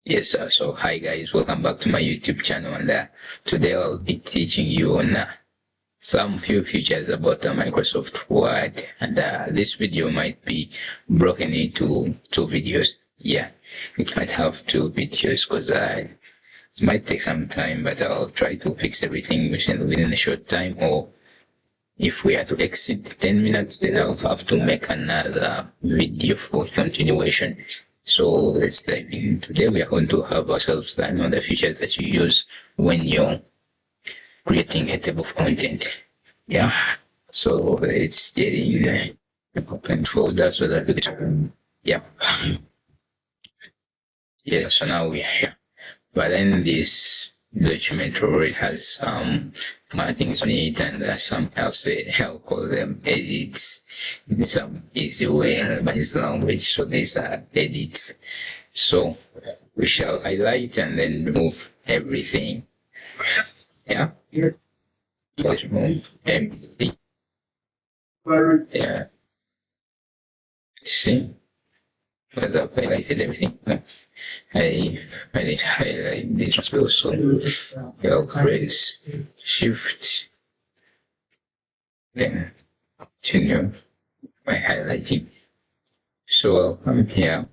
Yes, so hi guys, welcome back to my YouTube channel, and today I'll be teaching you on some few features about Microsoft Word, and this video might be broken into two videos. Yeah, you might have two videos because it might take some time, but I'll try to fix everything within a short time, or if we are to exceed 10 minutes, then I'll have to make another video for continuation. So let's dive in. Today we are going to have ourselves learn on the features that you use when you're creating a table of content. Yeah. So let's get in open folder so that we can, yeah. Yeah, so now we are here. But then this document already has some things on it, and some I'll call them edits in some easy way in Lebanese language. So these are edits. So we shall highlight and then remove everything. Yeah. Let's remove everything. Yeah. See? I've highlighted everything. I did highlight this as well, so I'll press Shift, then continue by highlighting. So I'll come here,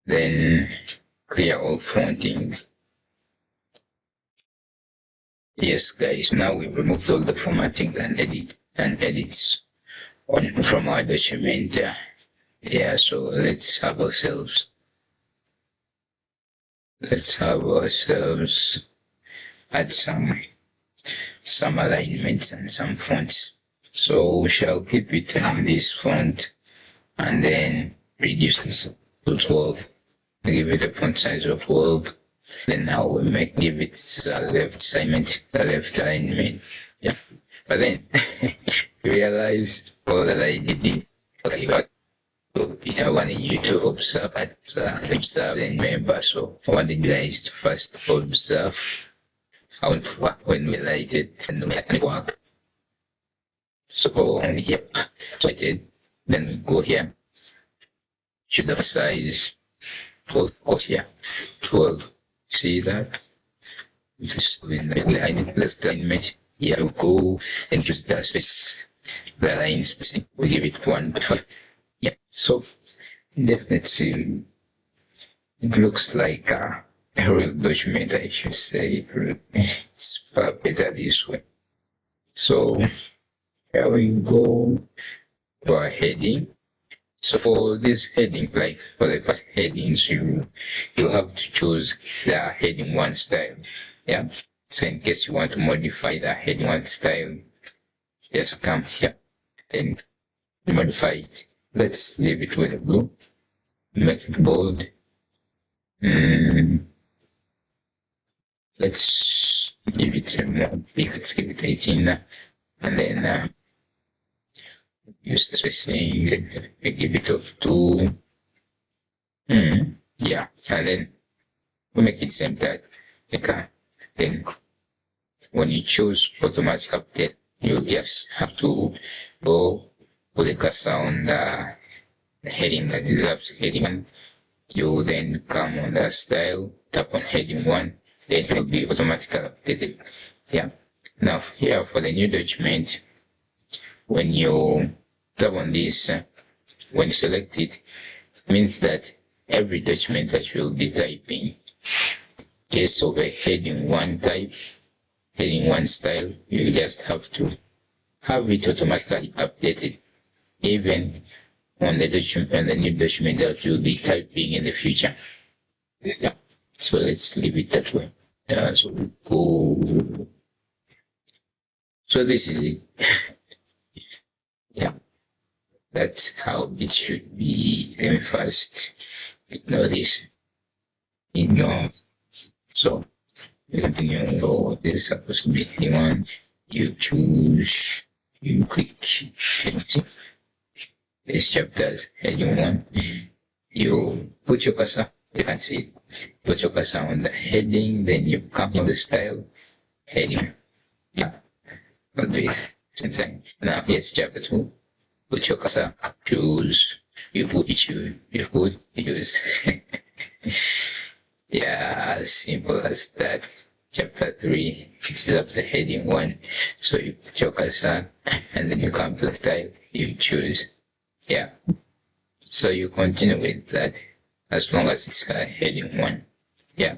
then clear all formattings. Yes, guys, now we've removed all the formattings and edits from our document. Yeah, so let's have ourselves add some alignments and some fonts. So we shall keep it on this font and then reduce this to 12. Give it a font size of 12. Then now we give it a left alignment. Yeah. But then realize all that I did. Okay, but I wanted you to observe and remember. So I want you guys to first observe how it works when we light it and we can work. So here, so I did. Then we go here. Choose the size 12. Of course, here 12. See that? This in the left alignment. Here we go and choose the line spacing. We give it 1.5. Yeah. So definitely it looks like a real document, I should say. It's far better this way. So here we go to our heading. So for this heading, like for the first headings, you have to choose the heading 1 style. Yeah. So in case you want to modify the heading 1 style, just come here and modify it. Let's leave it with blue. Make it bold. Let's give it a more big. Let's give it 18, and then use the spacing. We give it of 2. Yeah, and then we make it same type. Then when you choose automatic update, you just have to go put the cursor on the heading that deserves heading 1. You then come on the style, tap on heading 1, then it will be automatically updated. Yeah. Now here for the new document, when you tap on this, when you select it, it means that every document that you will be typing, in case of a heading 1 type, heading 1 style, you just have to have it automatically updated, even on the document, on the new document that you'll be typing in the future. Yeah. So let's leave it that way. So we go. So this is it. Yeah. That's how it should be. Let me first ignore this. Ignore. So you continue. So this is supposed to be the one. You choose. You click. This chapter heading 1. You put your cursor. You can see it. Put your cursor on the heading. Then you come on the style. Heading. Yeah. I'll do it same thing. Now here's chapter 2. Put your cursor, choose You put use. Yeah, as simple as that. Chapter 3, it's up the heading 1. So you put your cursor and then you come to the style you choose. Yeah. So you continue with that as long as it's heading 1. Yeah.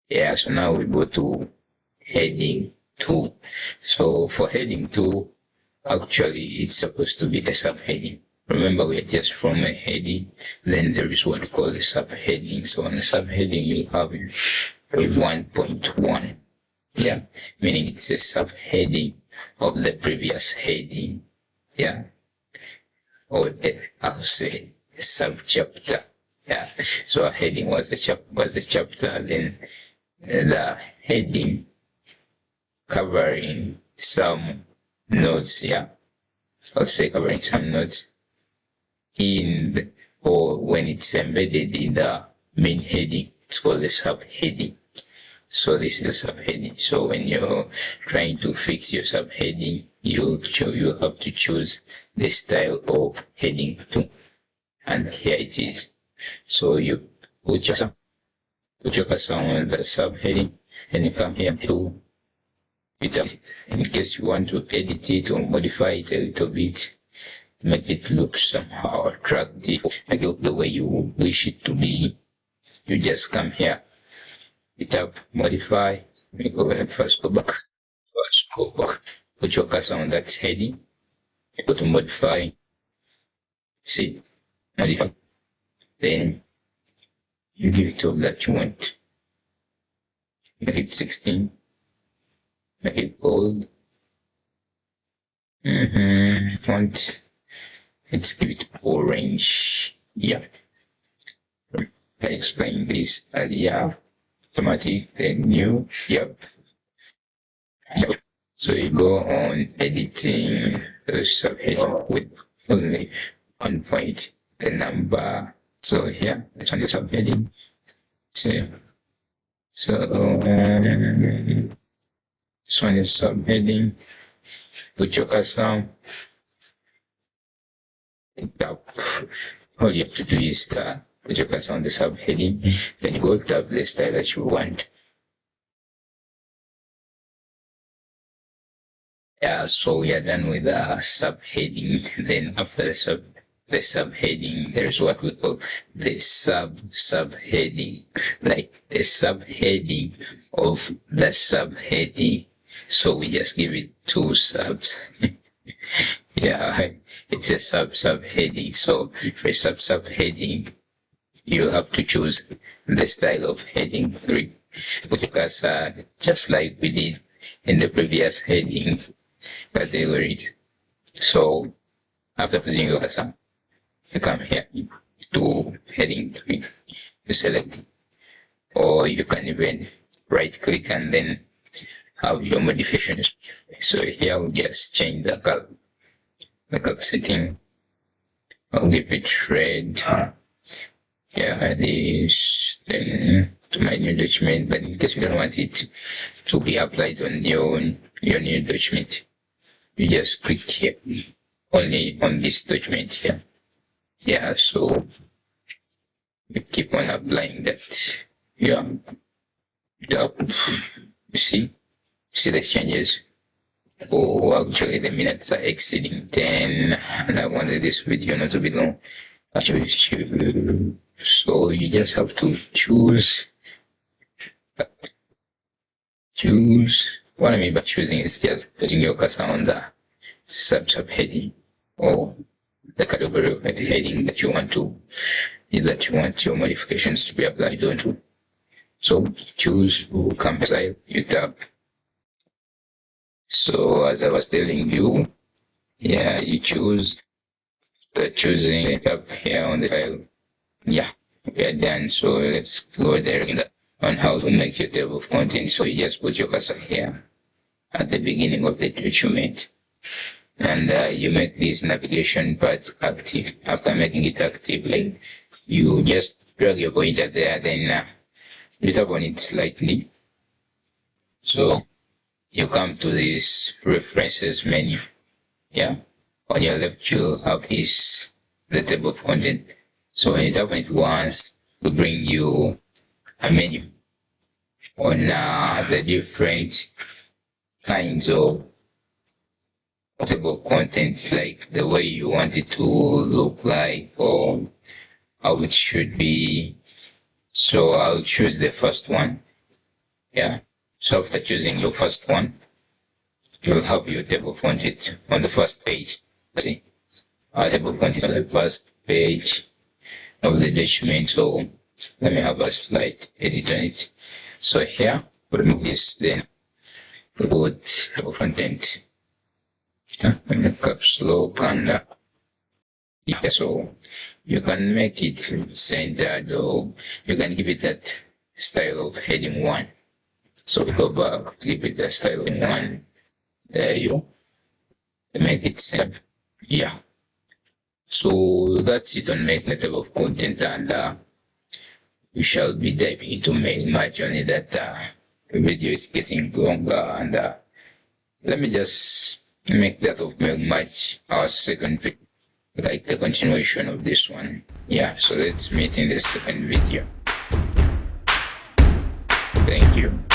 Yeah, so now we go to heading 2. So for heading 2, actually it's supposed to be the subheading. Remember, we are just from a heading, then there is what we call a subheading. So on the subheading, you have a 1.1. Yeah, meaning it's a subheading of the previous heading. Yeah, or I'll say a subchapter. Yeah, so a heading was a chapter, then the heading covering some notes. Yeah, I'll say covering some notes in or when it's embedded in the main heading. It's called a subheading. So this is a subheading. So when you're trying to fix your subheading, you'll have to choose the style of heading 2. And here it is. So you put your cursor on the subheading and you come here to it in case you want to edit it or modify it a little bit, make it look somehow attractive, make it look the way you wish it to be. You just come here, you tap modify, you go ahead, first go back, put your cursor on that heading, you go to modify, see, modify, then you give it all that you want. Make it 16, make it bold, font, let's give it orange. Yeah, I explained this earlier. Automatic, then new. Yep. So you go on editing the subheading with only 1 point, the number. So here, it's on the subheading. So this one is subheading. Put your cursor. All you have to do is put your cursor on the subheading, then you go tap the style that you want. Yeah, so we are done with the subheading. Then after the subheading, there's what we call the subheading, like the subheading of the subheading. So we just give it 2 subs. Yeah, it's a subheading. So for subheading, you'll have to choose the style of heading 3, because just like we did in the previous headings categories. So after choosing your cursor, you come here to heading 3, you select it, or you can even right click and then have your modifications. So here I'll just change the color setting. I'll give it red. Yeah, this, then to my new document, but in case you don't want it to be applied on your new document, you just click here only on this document here. Yeah, so we keep on applying that. Yeah, you see the changes. Oh, actually the minutes are exceeding 10 and I wanted this video not to be long. Actually, so you just have to choose. What I mean by choosing is just putting your cursor on the subheading or the category of heading that you want your modifications to be applied onto. So choose, come style, you tap. So as I was telling you, yeah, you choose the choosing up here on the file. Yeah, we are done. So let's go there on how to make your table of contents. So you just put your cursor here at the beginning of the document, and you make this navigation part active. After making it active, like you just drag your pointer there, then you tap on it slightly. So you come to this references menu. Yeah, On your left, you'll have the table of content. So when you tap on it once, it will bring you a menu on the different kinds of table of content, like the way you want it to look like or how it should be. So I'll choose the first one. Yeah. So after choosing your first one, you'll have your table of content on the first page. See, our table of content on the first page of the document. So let me have a slight edit on it. So here, we'll remove this, then we put table content. Make caps lock and yeah, so you can make it centered, or you can give it that style of heading 1. So we go back, give it the style of 1. There you make it centered. Yeah. So that's it on making the table of content, and we shall be diving into main match, only that the video is getting longer, and let me just make that of main match our second video, like the continuation of this one. Yeah, so let's meet in the second video. Thank you.